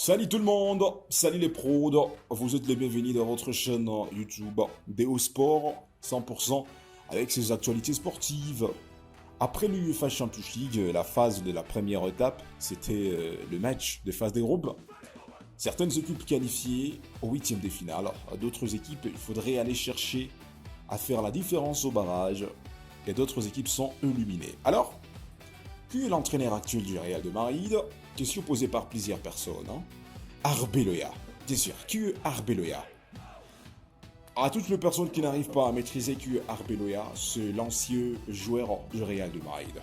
Salut tout le monde, salut les pros, vous êtes les bienvenus dans votre chaîne YouTube DO Sport 100% avec ses actualités sportives. Après l'UEFA Champions League, la phase de la première étape, c'était le match de phase des groupes. Certaines équipes qualifiées au huitième de finale, d'autres équipes il faudrait aller chercher à faire la différence au barrage et d'autres équipes sont éliminées. Alors, qui est l'entraîneur actuel du Real de Madrid? Question posée par plusieurs personnes. Arbeloa. Bien sûr, qui est Arbeloa? À toutes les personnes qui n'arrivent pas à maîtriser qui est Arbeloa, c'est l'ancien joueur du Real de Madrid.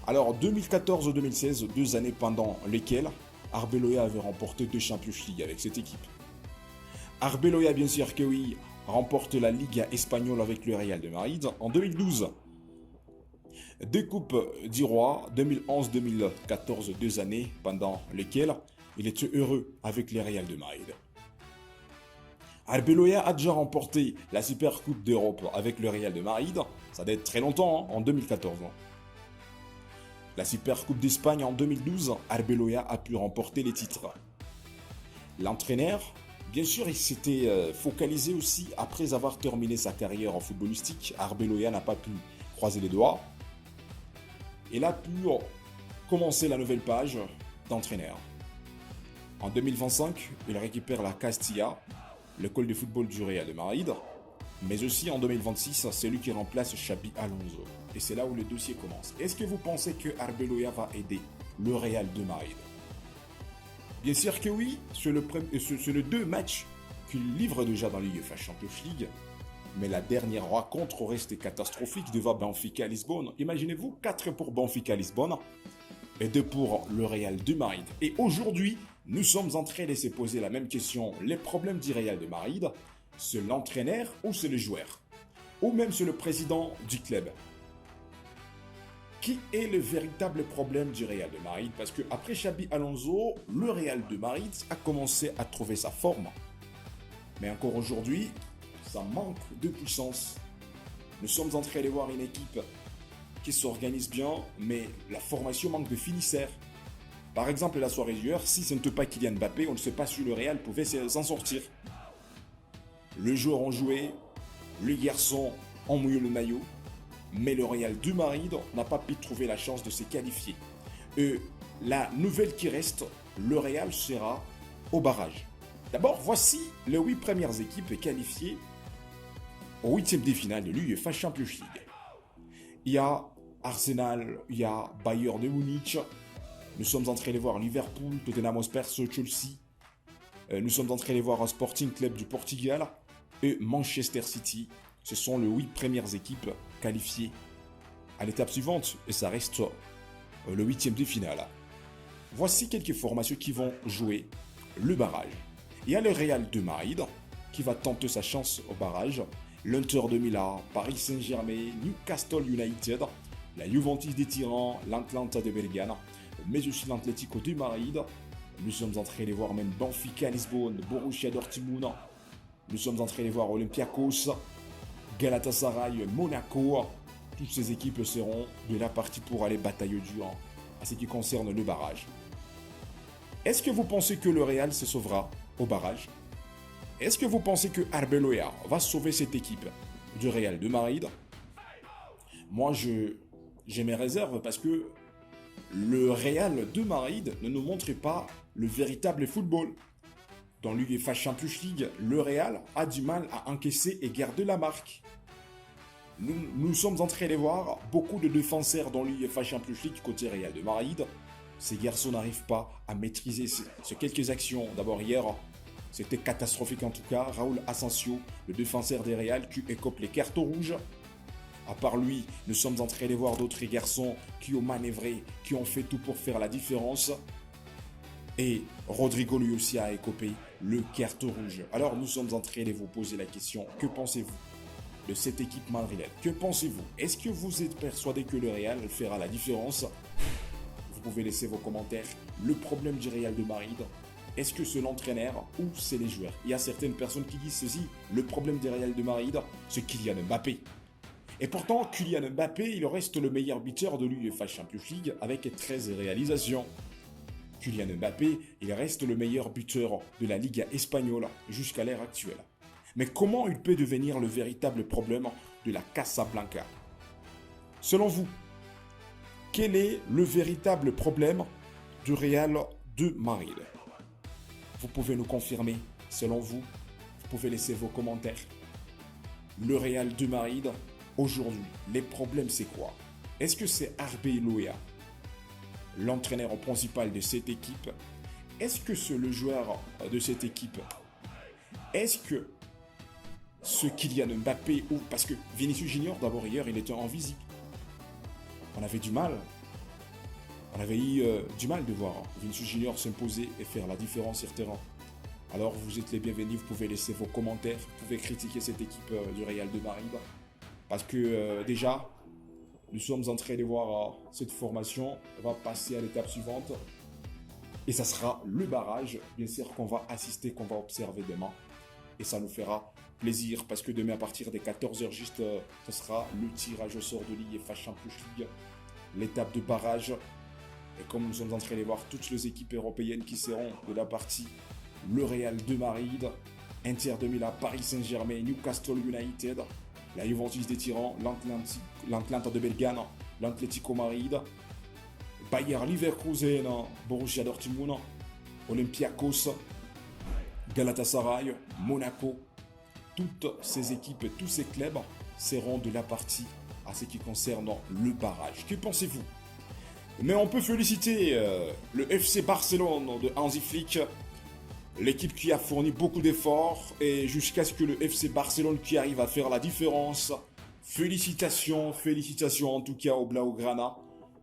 Alors, 2014-2016, 2 années pendant lesquelles Arbeloa avait remporté 2 Champions League avec cette équipe. Arbeloa, bien sûr que oui, remporte la Liga espagnole avec le Real de Madrid en 2012. Deux Coupes du Roi, 2011-2014, 2 années pendant lesquelles il était heureux avec le Real de Madrid. Arbeloa a déjà remporté la Super Coupe d'Europe avec le Real de Madrid, ça date très longtemps, en 2014. La Super Coupe d'Espagne en 2012, Arbeloa a pu remporter les titres. L'entraîneur, bien sûr, il s'était focalisé aussi après avoir terminé sa carrière en footballistique. Arbeloa n'a pas pu croiser les doigts. Il a pu commencer la nouvelle page d'entraîneur. En 2025, il récupère la Castilla, l'école de football du Real de Madrid. Mais aussi en 2026, c'est lui qui remplace Xabi Alonso. Et c'est là où le dossier commence. Est-ce que vous pensez que Arbeloa va aider le Real de Madrid? Bien sûr que oui, c'est le 2 matchs qu'il livre déjà dans l'UEFA Champions League. Mais la dernière rencontre restait catastrophique devant Benfica Lisbonne. Imaginez-vous, 4 pour Benfica Lisbonne et 2 pour le Real de Madrid. Et aujourd'hui, nous sommes en train de se poser la même question. Les problèmes du Real de Madrid, c'est l'entraîneur ou c'est le joueur? Ou même c'est le président du club? Qui est le véritable problème du Real de Madrid? Parce qu'après Xabi Alonso, le Real de Madrid a commencé à trouver sa forme. Mais encore aujourd'hui, ça manque de puissance. Nous sommes en train de voir une équipe qui s'organise bien, mais la formation manque de finisseurs. Par exemple, la soirée d'hier, si ce n'était pas Kylian Mbappé, on ne sait pas si le Real pouvait s'en sortir. Les joueurs ont joué, les garçons ont mouillé le maillot, mais le Real de Madrid n'a pas pu trouver la chance de se qualifier. Et la nouvelle qui reste, le Real sera au barrage. D'abord, voici les 8 premières équipes qualifiées au 8e de finale de l'UEFA Champions League. Il y a Arsenal, il y a Bayern de Munich. Nous sommes en train de voir Liverpool, Tottenham Hotspur, Chelsea. Nous sommes en train de voir un Sporting Club du Portugal et Manchester City. Ce sont les 8 premières équipes qualifiées à l'étape suivante et ça reste le 8e de finale. Voici quelques formations qui vont jouer le barrage. Il y a le Real de Madrid qui va tenter sa chance au barrage. L'Inter de Milan, Paris Saint-Germain, Newcastle United, la Juventus des Tyrans, l'Atlanta de Bergame, mais aussi l'Atlético de Madrid. Nous sommes en train de voir même Benfica Lisbonne, Borussia Dortmund. Nous sommes en train de voir Olympiakos, Galatasaray, Monaco. Toutes ces équipes seront de la partie pour aller batailler dur à ce qui concerne le barrage. Est-ce que vous pensez que le Real se sauvera au barrage? Est-ce que vous pensez que Arbeloa va sauver cette équipe du Real de Madrid? Moi, j'ai mes réserves parce que le Real de Madrid ne nous montre pas le véritable football. Dans l'UEFA Champions League, le Real a du mal à encaisser et garder la marque. Nous sommes en train de voir beaucoup de défenseurs dans l'UEFA Champions League côté Real de Madrid. Ces garçons n'arrivent pas à maîtriser ces quelques actions. D'abord hier, c'était catastrophique en tout cas. Raúl Asensio, le défenseur des Real, qui écope les cartons rouges. À part lui, nous sommes en train de voir d'autres garçons qui ont manœuvré, qui ont fait tout pour faire la différence. Et Rodrigo lui aussi a écopé le carton rouge. Alors nous sommes en train de vous poser la question, que pensez-vous de cette équipe madrilène? Que pensez-vous? Est-ce que vous êtes persuadé que le Real fera la différence? Vous pouvez laisser vos commentaires. Le problème du Real de Madrid, est-ce que c'est l'entraîneur ou c'est les joueurs? Il y a certaines personnes qui disent ceci, le problème du Real de Madrid, c'est Kylian Mbappé. Et pourtant, Kylian Mbappé, il reste le meilleur buteur de l'UEFA Champions League avec 13 réalisations. Kylian Mbappé, il reste le meilleur buteur de la Liga espagnole jusqu'à l'ère actuelle. Mais comment il peut devenir le véritable problème de la Casablanca? Selon vous, quel est le véritable problème du Real de Madrid? Vous pouvez nous confirmer, selon vous, vous pouvez laisser vos commentaires. Le Real de Madrid, aujourd'hui, les problèmes c'est quoi? Est-ce que c'est Arbeloa, l'entraîneur principal de cette équipe? Est-ce que c'est le joueur de cette équipe? Est-ce que ce Kylian Mbappé, ou parce que Vinicius Junior, d'abord hier, il était en visite. On avait du mal. On avait eu du mal de voir Vinicius Junior s'imposer et faire la différence sur terrain. Alors vous êtes les bienvenus, vous pouvez laisser vos commentaires, vous pouvez critiquer cette équipe du Real de Madrid. Parce que déjà, nous sommes en train de voir cette formation, on va passer à l'étape suivante. Et ça sera le barrage, bien sûr, qu'on va assister, qu'on va observer demain. Et ça nous fera plaisir parce que demain à partir des 14h juste, ce sera le tirage au sort de l'UEFA Champions League, l'étape de barrage. Et comme nous sommes en train de voir toutes les équipes européennes qui seront de la partie, le Real de Madrid, Inter de Milan, Paris Saint-Germain, Newcastle United, la Juventus des Tyrans, l'Atlanta de Belgrade, l'Atlético Madrid, Bayer Leverkusen, Borussia Dortmund, Olympiakos, Galatasaray, Monaco. Toutes ces équipes, tous ces clubs seront de la partie à ce qui concerne le barrage. Que pensez-vous? Mais on peut féliciter le FC Barcelone de Hansi Flick, l'équipe qui a fourni beaucoup d'efforts et jusqu'à ce que le FC Barcelone qui arrive à faire la différence. Félicitations, félicitations en tout cas au Blaugrana.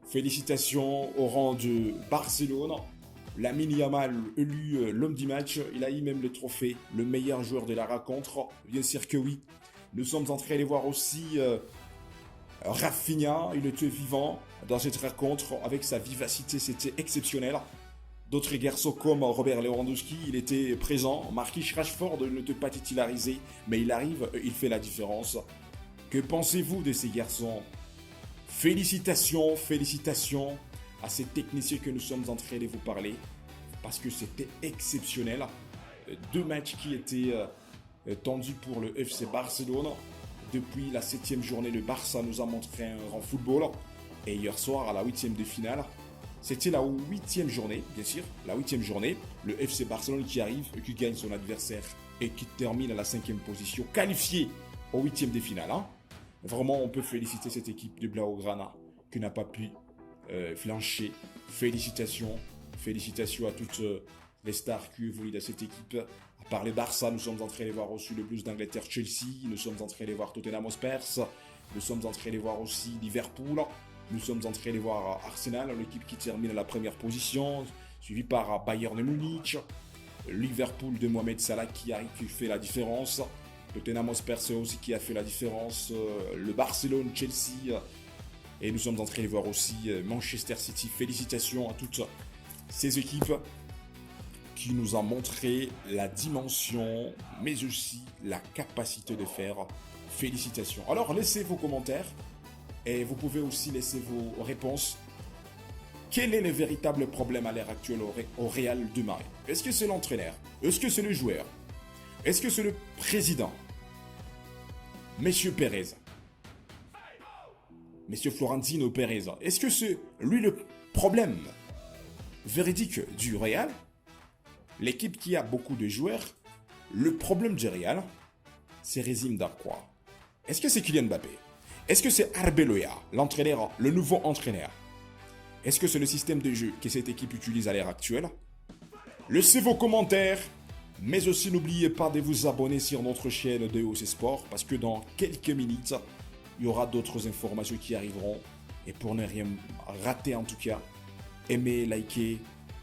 Félicitations au rang de Barcelone. Lamine Yamal élu l'homme du match, il a eu même le trophée, le meilleur joueur de la rencontre. Bien sûr que oui. Nous sommes en train de voir aussi Rafinha, il était vivant dans cette rencontre avec sa vivacité, c'était exceptionnel. D'autres garçons comme Robert Lewandowski, il était présent. Marquis Rashford n'était pas titularisé, mais il arrive, il fait la différence. Que pensez-vous de ces garçons? Félicitations, félicitations à ces techniciens que nous sommes en train de vous parler, parce que c'était exceptionnel. 2 matchs qui étaient tendus pour le FC Barcelone. Depuis la 7e journée, le Barça nous a montré un grand football. Et hier soir, à la 8e de finale, c'était la 8e journée, bien sûr, la 8e journée. Le FC Barcelone qui arrive, qui gagne son adversaire et qui termine à la 5e position, qualifié au 8e de finale. Vraiment, on peut féliciter cette équipe de Blaugrana qui n'a pas pu flancher. Félicitations, félicitations à toutes les stars qui évoluent dans cette équipe. À part les Barça, nous sommes en train de voir aussi le Blues d'Angleterre Chelsea, nous sommes en train de voir Tottenham Hotspur, nous sommes en train de voir aussi Liverpool, nous sommes en train de voir Arsenal, l'équipe qui termine à la première position, suivi par Bayern Munich, Liverpool de Mohamed Salah qui arrive, qui fait la différence, Tottenham Hotspur aussi qui a fait la différence, le Barcelone, Chelsea, et nous sommes en train de voir aussi Manchester City. Félicitations à toutes ces équipes qui nous ont montré la dimension, mais aussi la capacité de faire. Félicitations. Alors, laissez vos commentaires et vous pouvez aussi laisser vos réponses. Quel est le véritable problème à l'heure actuelle au Real de Madrid? Est-ce que c'est l'entraîneur? Est-ce que c'est le joueur? Est-ce que c'est le président? Monsieur Pérez? Monsieur Florentino Pérez? Est-ce que c'est lui le problème véridique du Real? L'équipe qui a beaucoup de joueurs, le problème du Real, c'est résume dans quoi? Est-ce que c'est Kylian Mbappé? Est-ce que c'est Arbeloa, l'entraîneur, le nouveau entraîneur? Est-ce que c'est le système de jeu que cette équipe utilise à l'heure actuelle? Laissez vos commentaires, mais aussi n'oubliez pas de vous abonner sur notre chaîne de OC Sport, parce que dans quelques minutes, il y aura d'autres informations qui arriveront. Et pour ne rien rater en tout cas, aimez, likez,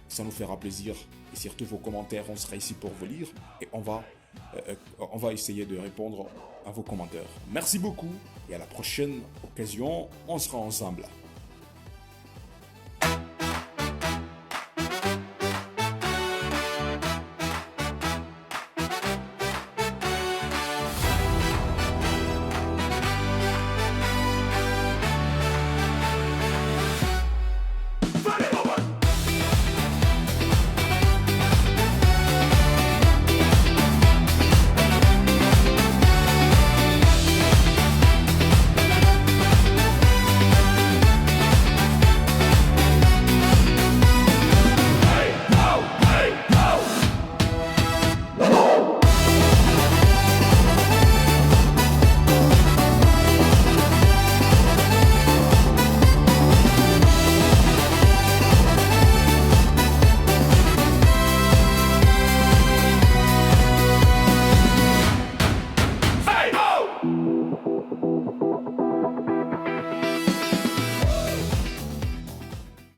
ça nous fera plaisir. Et surtout vos commentaires, on sera ici pour vous lire et on va essayer de répondre à vos commentaires. Merci beaucoup et à la prochaine occasion, on sera ensemble.